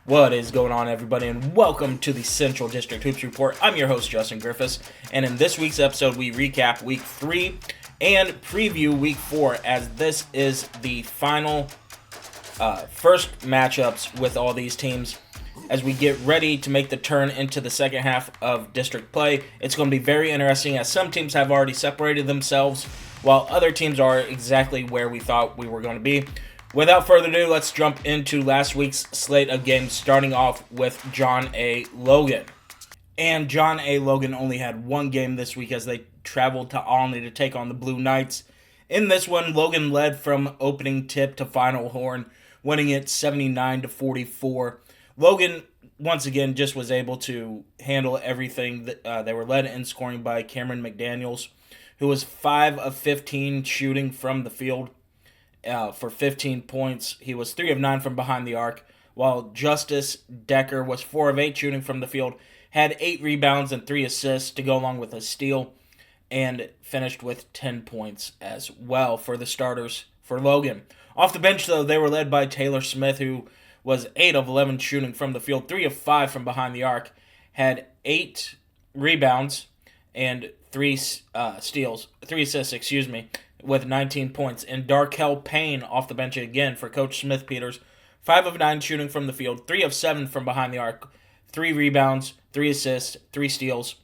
What is going on, everybody, and welcome to the Central District Hoops Report. I'm your host, Justin Griffiths, and in this week's episode, we recap Week 3 and preview Week 4, as this is the final first matchups with all these teams. As we get ready to make the turn into the second half of district play, it's going to be very interesting, as some teams have already separated themselves, while other teams are exactly where we thought we were going to be. Without further ado, let's jump into last week's slate of games, starting off with John A. Logan. And John A. Logan only had one game this week as they traveled to Olney to take on the Blue Knights. In this one, Logan led from opening tip to final horn, winning it 79-44. Logan, once again, just was able to handle everything. They were led in scoring by Cameron McDaniels, who was 5 of 15 shooting from the field. For 15 points. He was 3 of 9 from behind the arc, while Justice Decker was 4 of 8 shooting from the field, had 8 rebounds and 3 assists to go along with a steal, and finished with 10 points as well for the starters for Logan. Off the bench, though, they were led by Taylor Smith, who was 8 of 11 shooting from the field, 3 of 5 from behind the arc, had 8 rebounds and 3 assists, with 19 points. And Darkel Payne off the bench again for Coach Smith Peters, 5 of 9 shooting from the field, 3 of 7 from behind the arc, 3 rebounds, 3 assists, 3 steals,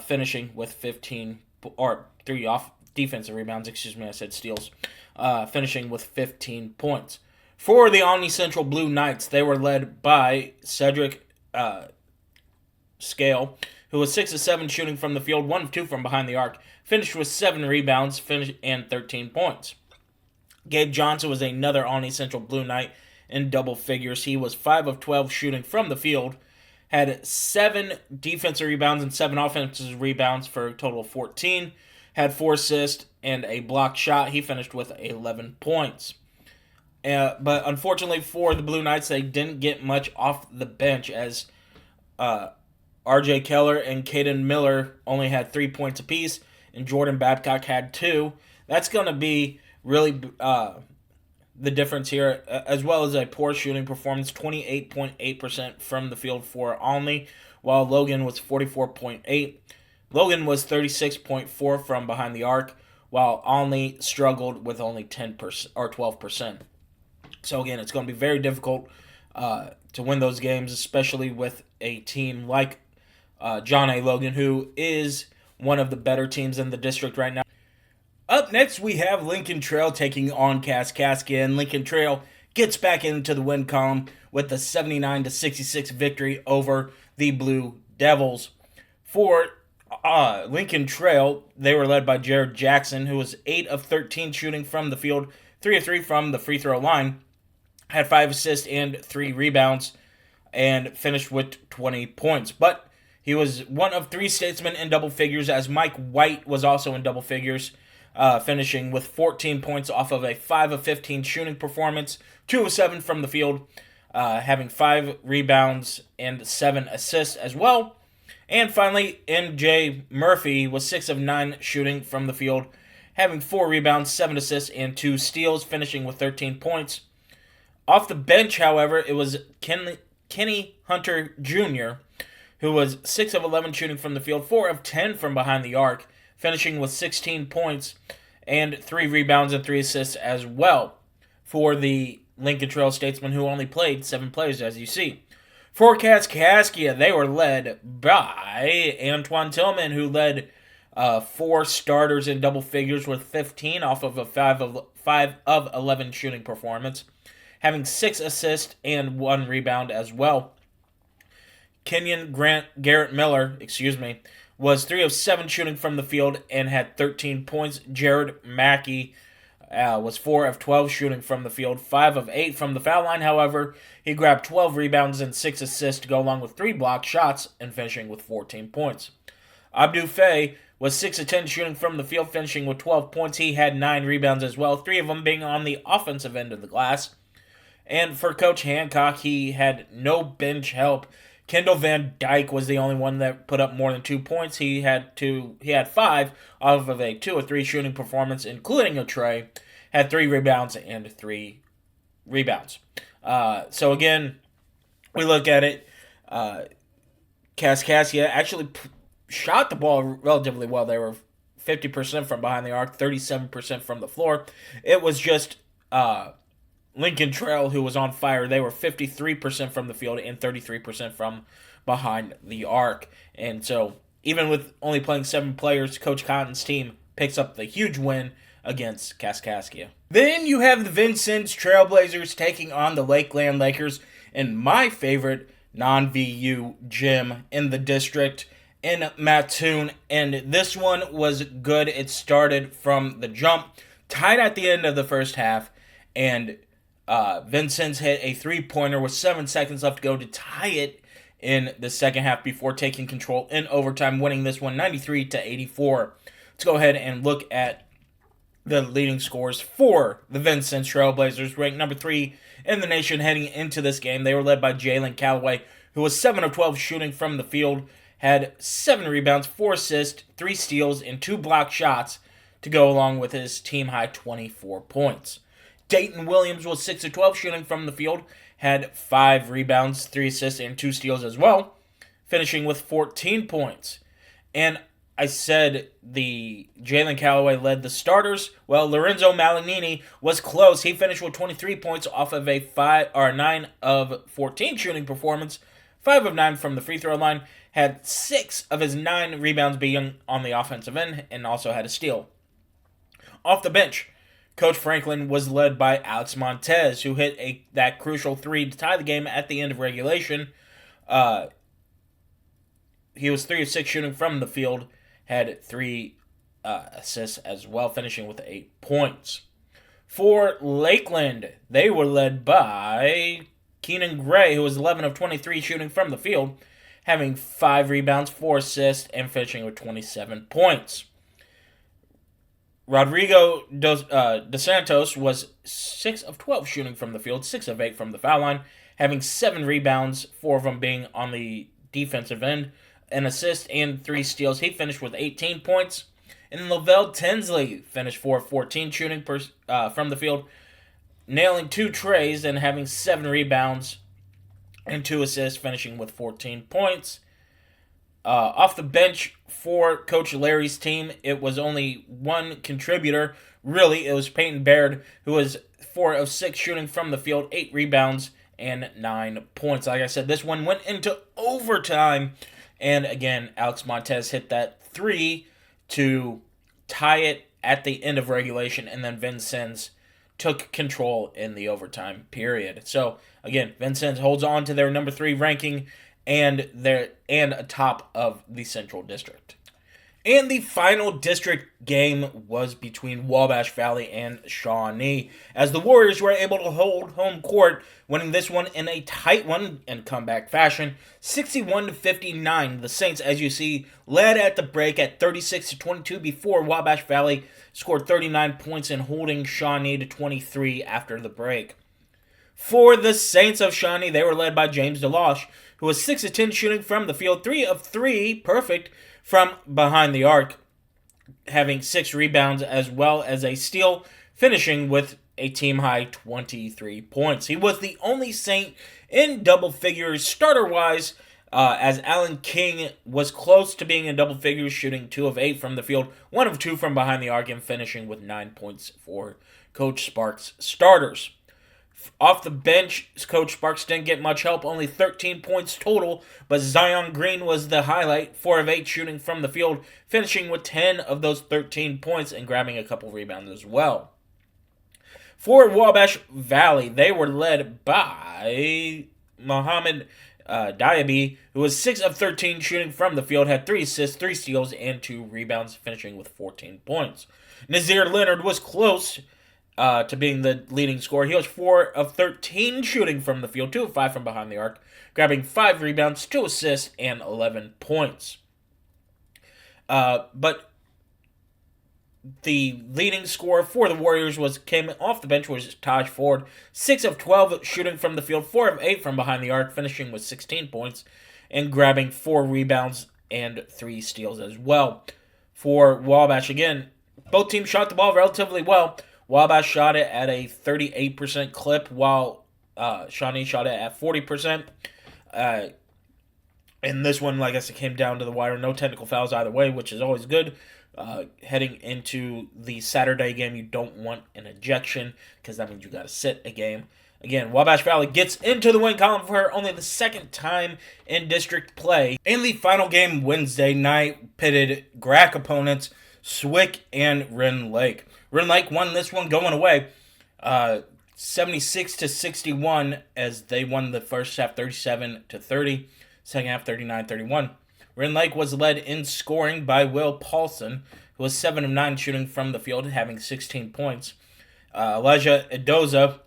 finishing with 3 off defensive rebounds, I said steals, finishing with 15 points. For the Olney Central Blue Knights, they were led by Cedric Scale, who was 6 of 7 shooting from the field, 1 of 2 from behind the arc, finished with 7 rebounds and 13 points. Gabe Johnson was another Olney Central Blue Knight in double figures. He was 5 of 12 shooting from the field, had 7 defensive rebounds and 7 offensive rebounds for a total of 14, had 4 assists and a blocked shot. He finished with 11 points. But unfortunately for the Blue Knights, they didn't get much off the bench, as R.J. Keller and Caden Miller only had 3 points apiece, and Jordan Babcock had 2. That's going to be really the difference here, as well as a poor shooting performance, 28.8% from the field for Olney, while Logan was 44.8%. Logan was 36.4% from behind the arc, while Olney struggled with only 10% or 12%. So again, it's going to be very difficult to win those games, especially with a team like John A. Logan, who is one of the better teams in the district right now. Up next, we have Lincoln Trail taking on Kaskaskia, and Lincoln Trail gets back into the win column with the 79-66 victory over the Blue Devils. For Lincoln Trail, they were led by Jared Jackson, who was 8 of 13 shooting from the field, 3 of 3 from the free throw line, had 5 assists and 3 rebounds, and finished with 20 points. But he was one of 3 statesmen in double figures, as Mike White was also in double figures, finishing with 14 points off of a 5 of 15 shooting performance, 2 of 7 from the field, having 5 rebounds and 7 assists as well. And finally, MJ Murphy was 6 of 9 shooting from the field, having 4 rebounds, 7 assists, and 2 steals, finishing with 13 points. Off the bench, however, it was Kenny Hunter Jr., who was 6 of 11 shooting from the field, 4 of 10 from behind the arc, finishing with 16 points and 3 rebounds and 3 assists as well for the Lincoln Trail Statesmen, who only played 7 players, as you see. For Kaskaskia, they were led by Antoine Tillman, who led 4 starters in double figures with 15 off of a 5 of 11 shooting performance, having 6 assists and 1 rebound as well. Kenyon Garrett Miller, was 3 of 7 shooting from the field and had 13 points. Jared Mackey was 4 of 12 shooting from the field, 5 of 8 from the foul line. However, he grabbed 12 rebounds and 6 assists to go along with 3 blocked shots, and finishing with 14 points. Abdou Faye was 6 of 10 shooting from the field, finishing with 12 points. He had 9 rebounds as well, 3 of them being on the offensive end of the glass. And for Coach Hancock, he had no bench help. Kendall Van Dyke was the only one that put up more than 2 points. He had 5 off of a 2 of 3 shooting performance, including a tray. Had 3 rebounds and 3 rebounds. So again, We look at it. Kaskaskia actually shot the ball relatively well. They were 50% from behind the arc, 37% from the floor. It was just Lincoln Trail who was on fire. They were 53% from the field and 33% from behind the arc. And so, even with only playing 7 players, Coach Cotton's team picks up the huge win against Kaskaskia. Then you have the Vincennes Trailblazers taking on the Lakeland Lakers in my favorite non-VU gym in the district in Mattoon. And this one was good. It started from the jump, tied at the end of the first half, and Vincennes hit a three-pointer with 7 seconds left to go to tie it in the second half before taking control in overtime, winning this one 93-84. Let's go ahead and look at the leading scores for the Vincennes Trailblazers, ranked number 3 in the nation heading into this game. They were led by Jalen Callaway, who was 7 of 12 shooting from the field, had 7 rebounds, 4 assists, 3 steals, and 2 blocked shots to go along with his team-high 24 points. Dayton Williams was 6 of 12 shooting from the field, had 5 rebounds, 3 assists, and 2 steals as well, finishing with 14 points. And I said the Jalen Callaway led the starters. Well, Lorenzo Malinini was close. He finished with 23 points off of a 9 of 14 shooting performance, 5 of 9 from the free throw line, had 6 of his 9 rebounds being on the offensive end, and also had a steal. Off the bench, Coach Franklin was led by Alex Montez, who hit that crucial 3 to tie the game at the end of regulation. He was 3 of 6 shooting from the field, had 3 assists as well, finishing with 8 points. For Lakeland, they were led by Keenan Gray, who was 11 of 23 shooting from the field, having 5 rebounds, 4 assists, and finishing with 27 points. Rodrigo Dos Santos was 6 of 12 shooting from the field, 6 of 8 from the foul line, having 7 rebounds, 4 of them being on the defensive end, an assist, and 3 steals. He finished with 18 points. And Lavelle Tinsley finished 4 of 14 shooting from the field, nailing 2 trays and having 7 rebounds and 2 assists, finishing with 14 points. Off the bench for Coach Larry's team, it was only one contributor. Really, it was Peyton Baird, who was 4 of 6 shooting from the field, 8 rebounds, and 9 points. Like I said, this one went into overtime. And again, Alex Montez hit that 3 to tie it at the end of regulation. And then Vincennes took control in the overtime period. So again, Vincennes holds on to their number 3 ranking and atop of the Central District. And the final district game was between Wabash Valley and Shawnee, as the Warriors were able to hold home court, winning this one in a tight one in comeback fashion, 61-59. The Saints, as you see, led at the break at 36-22 before Wabash Valley scored 39 points in holding Shawnee to 23 after the break. For the Saints of Shawnee, they were led by James DeLoche, who was 6 of 10 shooting from the field, 3 of 3 perfect from behind the arc, having 6 rebounds as well as a steal, finishing with a team-high 23 points. He was the only Saint in double figures starter-wise, as Alan King was close to being in double figures, shooting 2 of 8 from the field, 1 of 2 from behind the arc, and finishing with 9 points for Coach Sparks' starters. Off the bench, Coach Sparks didn't get much help, only 13 points total, but Zion Green was the highlight, 4 of 8 shooting from the field, finishing with 10 of those 13 points and grabbing a couple rebounds as well. For Wabash Valley, they were led by Mohamed Diaby, who was 6 of 13 shooting from the field, had 3 assists, 3 steals, and 2 rebounds, finishing with 14 points. Nazir Leonard was close to being the leading scorer. He was 4 of 13 shooting from the field, 2 of 5 from behind the arc, grabbing 5 rebounds, 2 assists, and 11 points. But the leading scorer for the Warriors came off the bench was Taj Ford, 6 of 12 shooting from the field, 4 of 8 from behind the arc, finishing with 16 points and grabbing 4 rebounds and 3 steals as well. For Wabash, again, both teams shot the ball relatively well. Wabash shot it at a 38% clip, while Shawnee shot it at 40%. Uh, and this one, like I said, came down to the wire. No technical fouls either way, which is always good. Heading into the Saturday game, you don't want an ejection because that means you got to sit a game. Again, Wabash Valley gets into the win column for only the second time in district play. In the final game Wednesday night, pitted GRAC opponents Swick and Wren Lake. Wren Lake won this one going away, 76-61, as they won the first half 37-30, second half 39-31. Wren Lake was led in scoring by Will Paulson, who was 7 of 9 shooting from the field, having 16 points. Elijah Edoza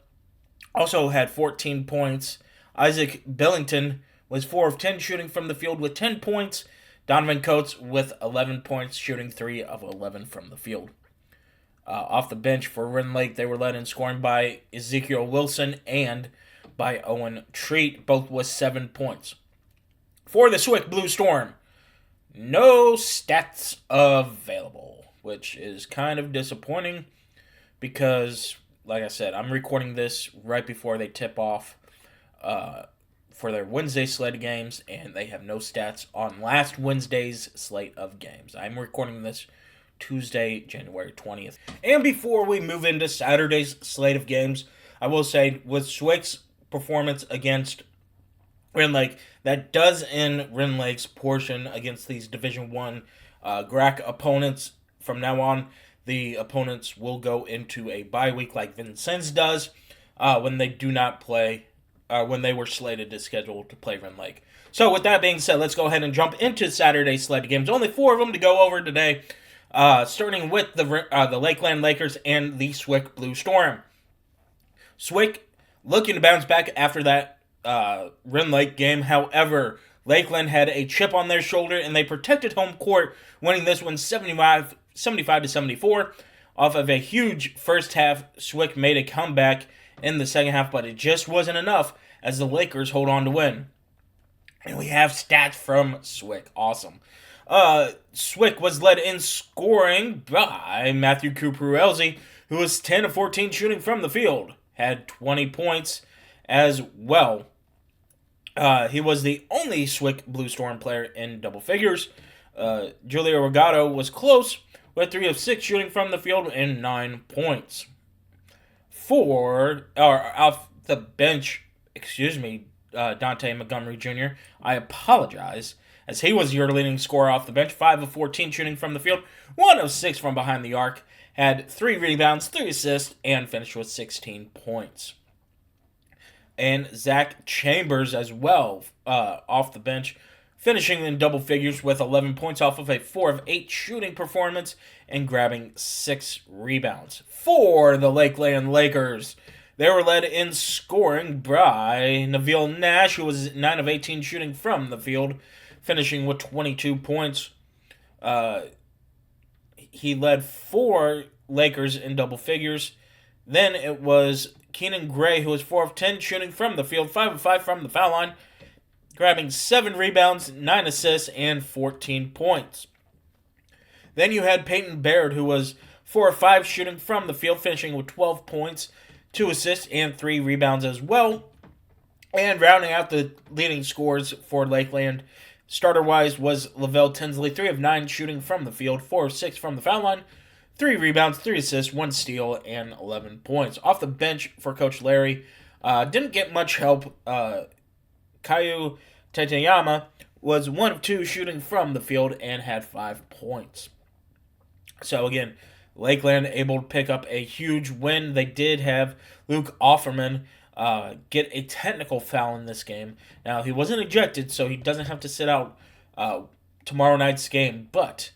also had 14 points. Isaac Billington was 4 of 10 shooting from the field with 10 points. Donovan Coates with 11 points, shooting 3 of 11 from the field. Off the bench for Wren Lake, they were led in scoring by Ezekiel Wilson and by Owen Treat, both with 7 points. For the Swick Blue Storm, no stats available, which is kind of disappointing because, like I said, I'm recording this right before they tip off for their Wednesday slate of games, and they have no stats on last Wednesday's slate of games. I'm recording this Tuesday, January 20th. And before we move into Saturday's slate of games, I will say with Swick's performance against Wren Lake, that does end Wren Lake's portion against these Division I GRAC opponents. From now on, the opponents will go into a bye week like Vincennes does when they do not play, when they were slated to schedule to play Wren Lake. So with that being said, let's go ahead and jump into Saturday's slate of games. Only 4 of them to go over today, starting with the Lakeland Lakers and the Swick Blue Storm. Swick looking to bounce back after that Wren Lake game. However, Lakeland had a chip on their shoulder and they protected home court, winning this one 75-74 off of a huge first half. Swick made a comeback in the second half, but it just wasn't enough as the Lakers hold on to win. And we have stats from Swick. Awesome. Swick was led in scoring by Matthew Cuprelzi, who was 10 of 14 shooting from the field, had 20 points as well. He was the only Swick Blue Storm player in double figures. Julio Regato was close with 3 of 6 shooting from the field and 9 points. Off the bench, Dante Montgomery Jr., I apologize, as he was your leading scorer off the bench, 5 of 14 shooting from the field, 1 of 6 from behind the arc, had 3 rebounds, 3 assists, and finished with 16 points. And Zach Chambers as well, off the bench, finishing in double figures with 11 points off of a 4 of 8 shooting performance and grabbing 6 rebounds. For the Lakeland Lakers, they were led in scoring by Neville Nash, who was 9 of 18 shooting from the field, finishing with 22 points. He led 4 Lakers in double figures. Then it was Keenan Gray, who was 4 of 10 shooting from the field, 5 of 5 from the foul line, grabbing 7 rebounds, 9 assists, and 14 points. Then you had Peyton Baird, who was 4 of 5 shooting from the field, finishing with 12 points, 2 assists, and 3 rebounds as well. And rounding out the leading scores for Lakeland, starter-wise, was Lavelle Tinsley, 3 of 9 shooting from the field, 4 of 6 from the foul line, 3 rebounds, 3 assists, 1 steal, and 11 points. Off the bench for Coach Larry, didn't get much help. Kayu Tateyama was 1 of 2 shooting from the field and had 5 points. So again, Lakeland able to pick up a huge win. They did have Luke Offerman get a technical foul in this game. Now, he wasn't ejected, so he doesn't have to sit out tomorrow night's game, but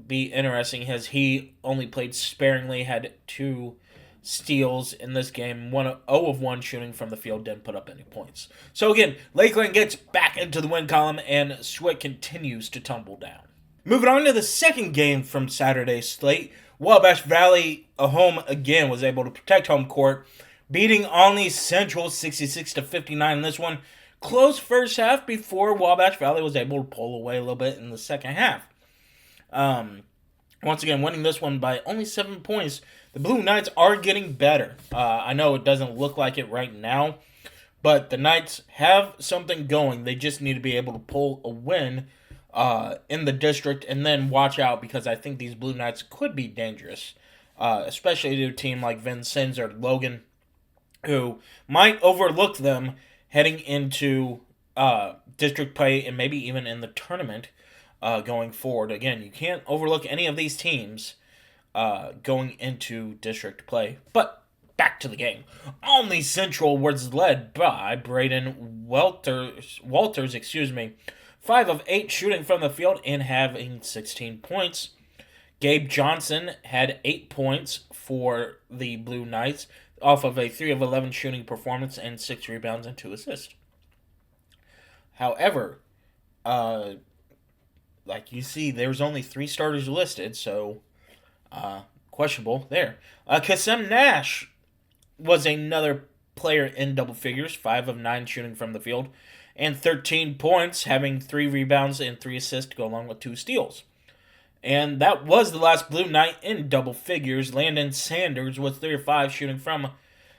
be interesting as he only played sparingly, had 2 steals in this game, 0 of 1 shooting from the field, didn't put up any points. So again, Lakeland gets back into the win column, and Swick continues to tumble down. Moving on to the second game from Saturday's slate, Wabash Valley, home again, was able to protect home court, beating Olney Central 66-59 in this one. Close first half before Wabash Valley was able to pull away a little bit in the second half. Once again, winning this one by only 7 points. The Blue Knights are getting better. I know it doesn't look like it right now, But the Knights have something going. They just need to be able to pull a win in the district and then watch out because I think these Blue Knights could be dangerous, especially to a team like Vincennes or Logan, who might overlook them heading into district play and maybe even in the tournament going forward. Again, you can't overlook any of these teams going into district play. But back to the game. Olney Central was led by Braden Walters, 5 of 8 shooting from the field and having 16 points. Gabe Johnson had 8 points for the Blue Knights off of a 3 of 11 shooting performance and 6 rebounds and 2 assists. However, like you see, there's only 3 starters listed, so questionable there. Kasem Nash was another player in double figures, 5 of 9 shooting from the field, and 13 points, having 3 rebounds and 3 assists to go along with 2 steals. And that was the last Blue Knight in double figures. Landon Sanders was 3 of 5 shooting from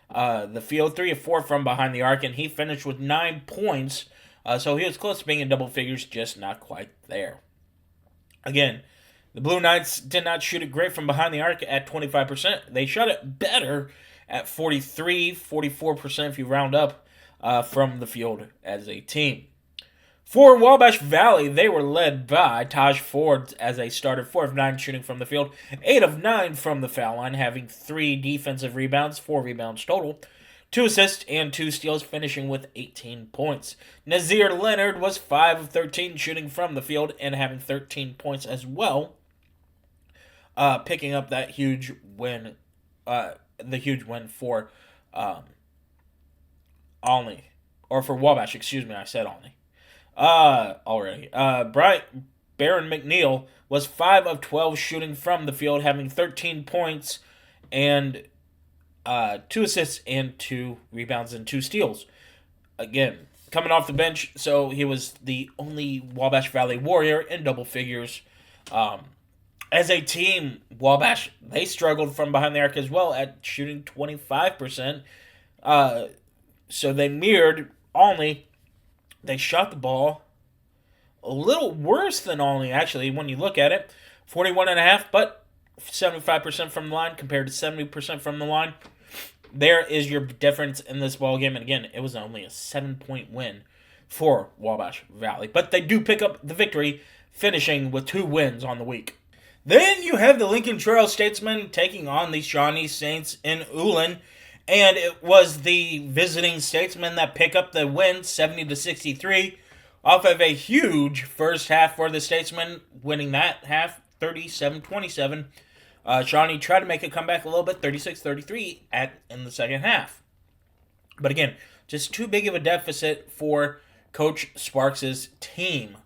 the field, 3 of 4 from behind the arc, and he finished with 9 points. So he was close to being in double figures, just not quite there. Again, the Blue Knights did not shoot it great from behind the arc at 25%. They shot it better at 44% if you round up from the field as a team. For Wabash Valley, they were led by Taj Ford as a starter, 4 of 9 shooting from the field, 8 of 9 from the foul line, having 3 defensive rebounds, 4 rebounds total, 2 assists and 2 steals, finishing with 18 points. Nazir Leonard was 5 of 13 shooting from the field and having 13 points as well, picking up that huge win, for Olney, or for Wabash, I said Olney. Already. Baron McNeil was 5 of 12 shooting from the field, having 13 points and 2 assists and 2 rebounds and 2 steals. Again, coming off the bench, so he was the only Wabash Valley Warrior in double figures. As a team, Wabash, they struggled from behind the arc as well at shooting 25%. So they mirrored Olney. They shot the ball a little worse than Olney, actually, when you look at it. 41.5%, but 75% from the line compared to 70% from the line. There is your difference in this ball game. And again, it was only a 7-point win for Wabash Valley. But they do pick up the victory, finishing with 2 wins on the week. Then you have the Lincoln Trail Statesmen taking on the Shawnee Saints in Ullin. And it was the visiting Statesmen that pick up the win, 70-63, off of a huge first half for the Statesmen, winning that half, 37-27. Shawnee tried to make a comeback a little bit, 36-33 in the second half. But again, just too big of a deficit for Coach Sparks' team.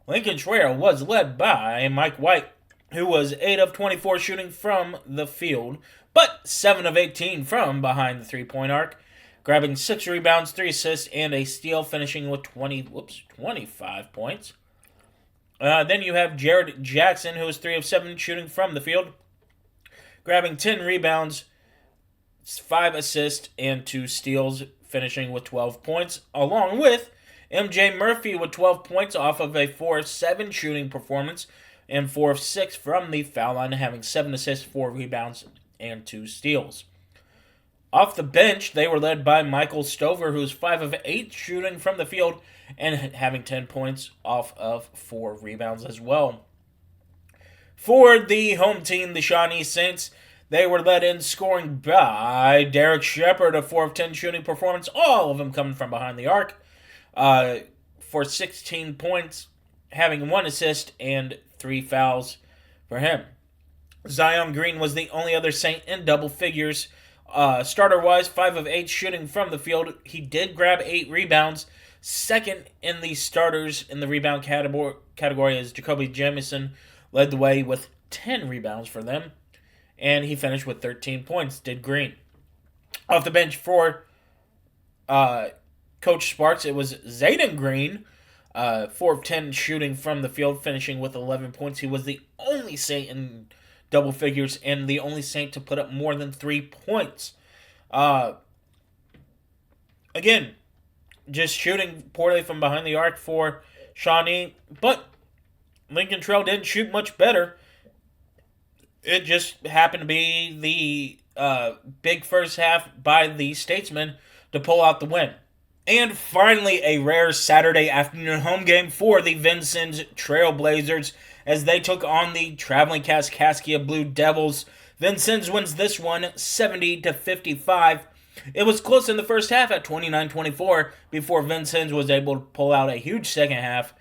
Lincoln Trail was led by Mike White, who was 8 of 24 shooting from the field, but 7 of 18 from behind the three-point arc, grabbing 6 rebounds, 3 assists, and a steal, finishing with 25 points. Then you have Jared Jackson, who was 3 of 7 shooting from the field, grabbing 10 rebounds, 5 assists, and 2 steals, finishing with 12 points, along with MJ Murphy with 12 points off of a 4 of 7 shooting performance, and 4 of 6 from the foul line, having 7 assists, 4 rebounds, and 2 steals. Off the bench, they were led by Michael Stover, who was 5 of 8 shooting from the field and having 10 points off of 4 rebounds as well. For the home team, the Shawnee Saints, they were led in scoring by Derek Shepard, a 4 of 10 shooting performance, all of them coming from behind the arc, for 16 points, having 1 assist and 3 fouls for him. Zion Green was the only other Saint in double figures. Starter-wise, 5 of 8 shooting from the field. He did grab 8 rebounds. Second in the starters in the rebound category is Jacoby Jamison, led the way with 10 rebounds for them. And he finished with 13 points, did Green. Off the bench for Coach Sparks, it was Zayden Green, 4 of 10 shooting from the field, finishing with 11 points. He was the only Saint in double figures and the only Saint to put up more than 3 points. Again, just shooting poorly from behind the arc for Shawnee. But Lincoln Trail didn't shoot much better. It just happened to be the big first half by the Statesmen to pull out the win. And finally, a rare Saturday afternoon home game for the Vincennes Trailblazers as they took on the traveling Kaskaskia Blue Devils. Vincennes wins this one 70-55. It was close in the first half at 29-24 before Vincennes was able to pull out a huge second half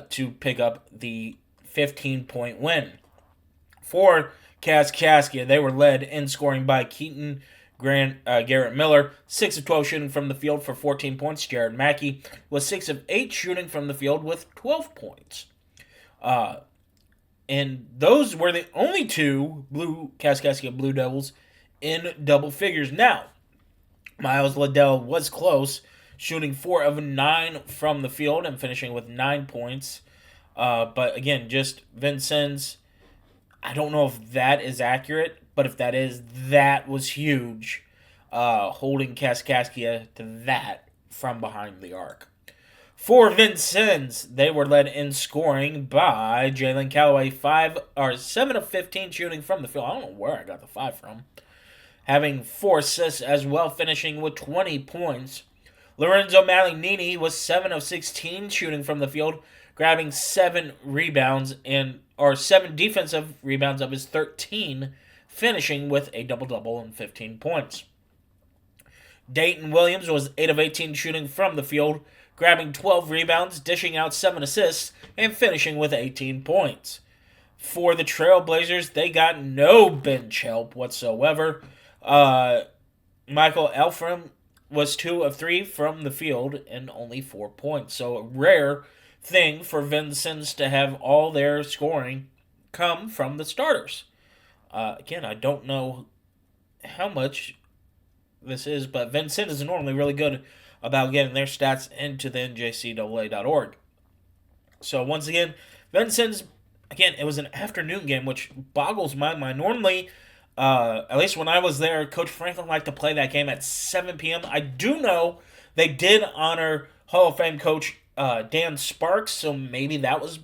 to pick up the 15-point win. For Kaskaskia, they were led in scoring by Keaton Garrett Miller, 6 of 12 shooting from the field for 14 points. Jared Mackey was 6 of 8 shooting from the field with 12 points. And those were the only two Kaskaskia Blue Devils in double figures. Now, Miles Liddell was close, shooting 4 of 9 from the field and finishing with 9 points. But again, just Vincennes, I don't know if that is accurate, but if that is, that was huge, holding Kaskaskia to that from behind the arc. For Vincennes, they were led in scoring by Jalen Calloway, 7 of 15 shooting from the field. I don't know where I got the 5 from. Having 4 assists as well, finishing with 20 points. Lorenzo Malignini was 7 of 16 shooting from the field, grabbing 7 defensive rebounds of his 13, finishing with a double-double and 15 points. Dayton Williams was 8 of 18 shooting from the field, grabbing 12 rebounds, dishing out 7 assists, and finishing with 18 points. For the Trailblazers, they got no bench help whatsoever. Michael Elfram was 2 of 3 from the field and only 4 points. So a rare thing for Vincennes to have all their scoring come from the starters. Again, I don't know how much this is, but Vincennes is normally really good about getting their stats into the NJCAA.org. So once again, Vincennes, again, it was an afternoon game, which boggles my mind. Normally, at least when I was there, Coach Franklin liked to play that game at 7 p.m. I do know they did honor Hall of Fame coach Dan Sparks, so maybe that's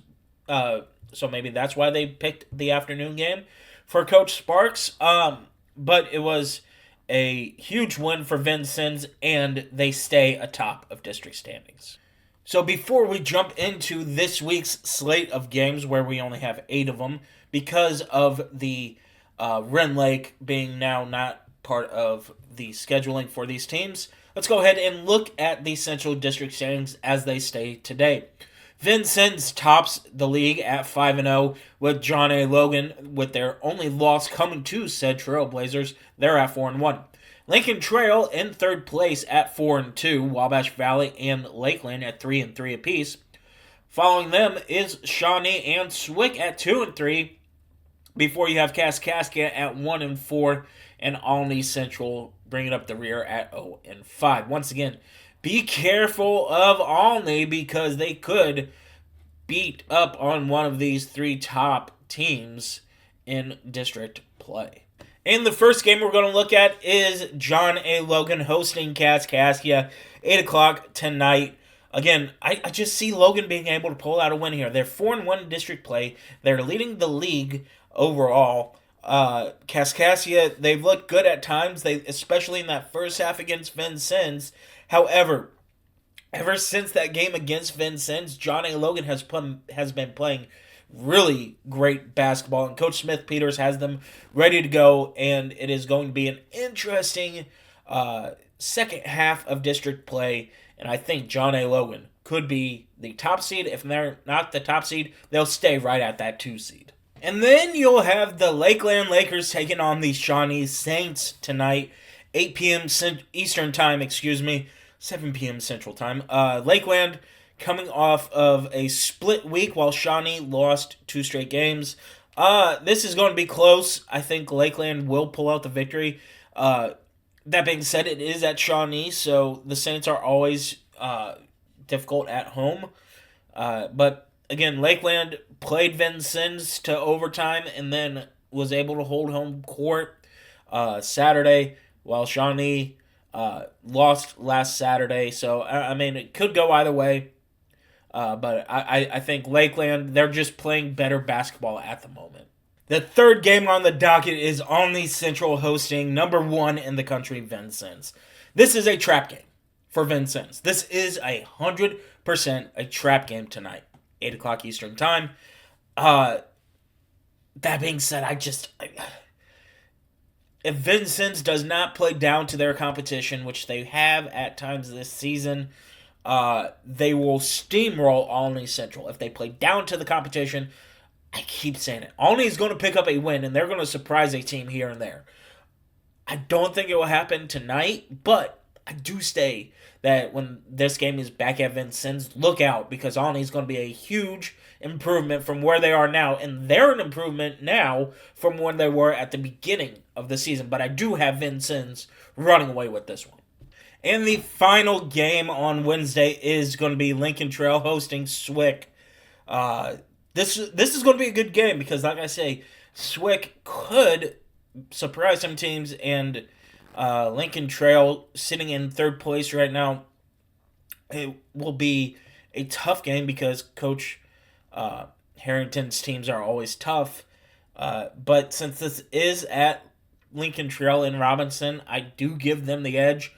why they picked the afternoon game for Coach Sparks. But it was a huge win for Vincennes, and they stay atop of district standings. So before we jump into this week's slate of games, where we only have 8 of them, because of the Wren Lake being now not part of the scheduling for these teams, let's go ahead and look at the Central District standings as they stay today. Vincennes tops the league at 5-0 with John A. Logan, with their only loss coming to said Trailblazers. They're at 4-1. Lincoln Trail in third place at 4-2. Wabash Valley and Lakeland at 3-3 apiece. Following them is Shawnee and Swick at 2-3. Before you have Kaskaskia at 1-4, and Alney Central bringing up the rear at 0-5. Once again, be careful of Alney because they could beat up on one of these 3 top teams in district play. And the first game we're going to look at is John A. Logan hosting Kaskaskia, 8 o'clock tonight. Again, I just see Logan being able to pull out a win here. They're 4-1 in district play. They're leading the league overall. Kaskaskia, they've looked good at times, especially in that first half against Vincennes. However, ever since that game against Vincennes, John A. Logan has been playing really great basketball, and Coach Smith-Peters has them ready to go, and it is going to be an interesting second half of district play, and I think John A. Logan could be the top seed. If they're not the top seed, they'll stay right at that 2 seed. And then you'll have the Lakeland Lakers taking on the Shawnee Saints tonight, 8 p.m. Eastern Time, 7 p.m. Central Time. Lakeland coming off of a split week while Shawnee lost 2 straight games. This is going to be close. I think Lakeland will pull out the victory. That being said, it is at Shawnee, so the Saints are always difficult at home. But again, Lakeland played Vincennes to overtime and then was able to hold home court Saturday, while Shawnee lost last Saturday, so I mean it could go either way. But I think Lakeland, they're just playing better basketball at the moment. The third game on the docket is Olney Central hosting number 1 in the country, Vincennes. This is a trap game for Vincennes. This is 100% a trap game tonight, 8 o'clock Eastern time. That being said, if Vincennes does not play down to their competition, which they have at times this season, they will steamroll Olney Central. If they play down to the competition, I keep saying it, Olney is going to pick up a win, and they're going to surprise a team here and there. I don't think it will happen tonight, but I do say that when this game is back at Vincennes, look out, because Olney is going to be a huge improvement from where they are now, and they're an improvement now from when they were at the beginning of the season. But I do have Vincennes running away with this one. And the final game on Wednesday is going to be Lincoln Trail hosting Swick. This is going to be a good game because, like I say, Swick could surprise some teams, and Lincoln Trail sitting in third place right now. It will be a tough game because Coach Harrington's teams are always tough. But since this is at Lincoln Trail in Robinson, I do give them the edge.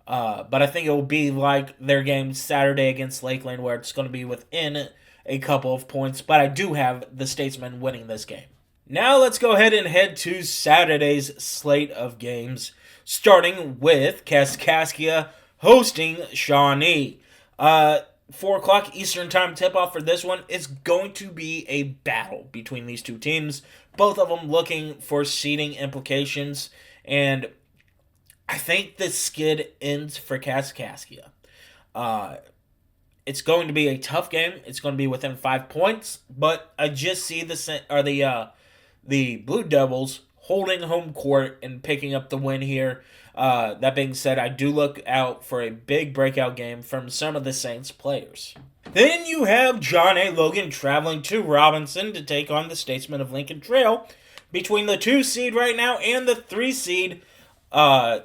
But I think it will be like their game Saturday against Lakeland, where it's going to be within a couple of points. But I do have the Statesmen winning this game. Now let's go ahead and head to Saturday's slate of games, starting with Kaskaskia hosting Shawnee. 4 o'clock Eastern time tip-off for this one is going to be a battle between these two teams, both of them looking for seeding implications, and I think the skid ends for Kaskaskia. It's going to be a tough game. It's going to be within 5 points, but I just see the Blue Devils holding home court and picking up the win here. That being said, I do look out for a big breakout game from some of the Saints players. Then you have John A. Logan traveling to Robinson to take on the Statesmen of Lincoln Trail. Between the 2 seed right now and the 3 seed,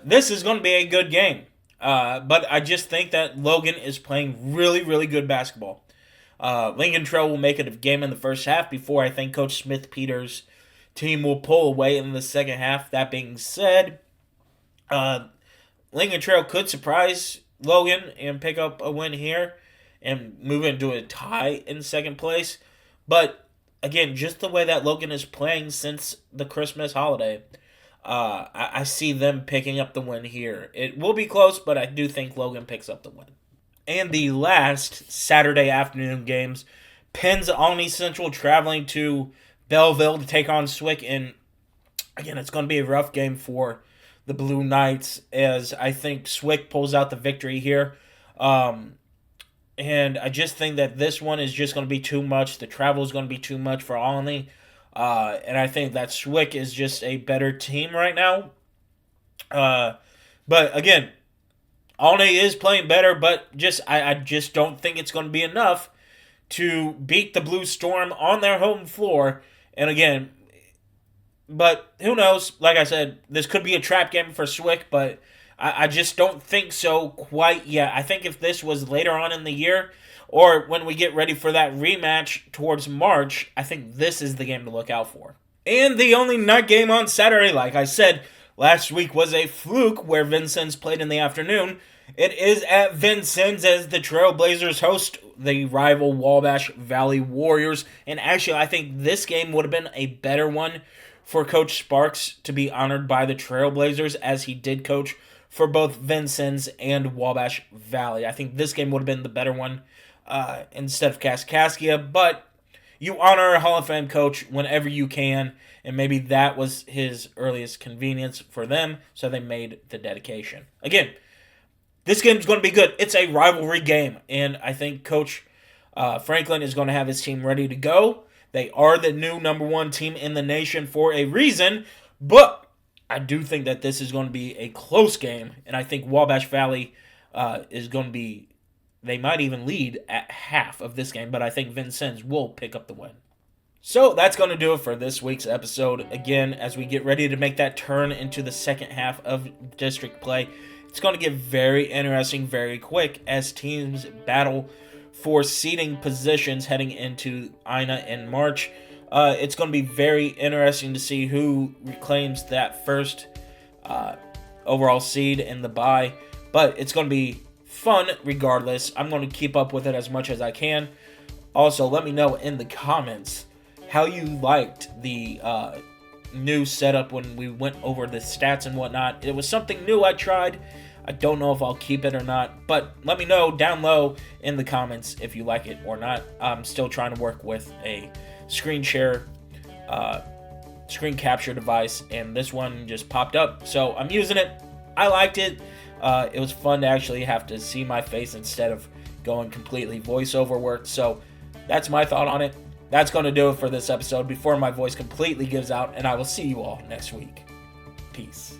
this is going to be a good game. But I just think that Logan is playing really, really good basketball. Lincoln Trail will make it a game in the first half before I think Coach Smith-Peters' team will pull away in the second half. That being said, Lincoln Trail could surprise Logan and pick up a win here and move into a tie in second place. But again, just the way that Logan is playing since the Christmas holiday, I see them picking up the win here. It will be close, but I do think Logan picks up the win. And the last Saturday afternoon games, Penn's Olney Central traveling to Belleville to take on Swick. And again, it's going to be a rough game for the Blue Knights, as I think Swick pulls out the victory here. And I just think that this one is just going to be too much. The travel is going to be too much for Olney. And I think that Swick is just a better team right now. But again, Olney is playing better, but I just don't think it's going to be enough to beat the Blue Storm on their home floor. And again, but who knows? Like I said, this could be a trap game for Swick, but I just don't think so quite yet. I think if this was later on in the year, or when we get ready for that rematch towards March, I think this is the game to look out for. And the only night game on Saturday, like I said, last week was a fluke where Vincennes played in the afternoon. It is at Vincennes as the Trailblazers host the rival Wabash Valley Warriors. And actually, I think this game would have been a better one for Coach Sparks to be honored by the Trailblazers, as he did coach for both Vincennes and Wabash Valley. I think this game would have been the better one instead of Kaskaskia, but you honor a Hall of Fame coach whenever you can, and maybe that was his earliest convenience for them, so they made the dedication. Again, this game is going to be good. It's a rivalry game, and I think Coach Franklin is going to have his team ready to go. They are the new number 1 team in the nation for a reason, but I do think that this is going to be a close game, and I think Wabash Valley is going to be, they might even lead at half of this game, but I think Vincennes will pick up the win. So that's going to do it for this week's episode. Again, as we get ready to make that turn into the second half of district play, It's going to get very interesting very quick as teams battle for seeding positions heading into INA in March. It's going to be very interesting to see who reclaims that first overall seed in the bye, but it's going to be fun regardless. I'm going to keep up with it as much as I can. Also, let me know in the comments how you liked the new setup when we went over the stats and whatnot. It was something new I tried. I don't know if I'll keep it or not, but let me know down low in the comments if you like it or not. I'm still trying to work with a screen capture device, and this one just popped up, so I'm using it. I liked it. It was fun to actually have to see my face instead of going completely voiceover work, so that's my thought on it. That's going to do it for this episode before my voice completely gives out, and I will see you all next week. Peace.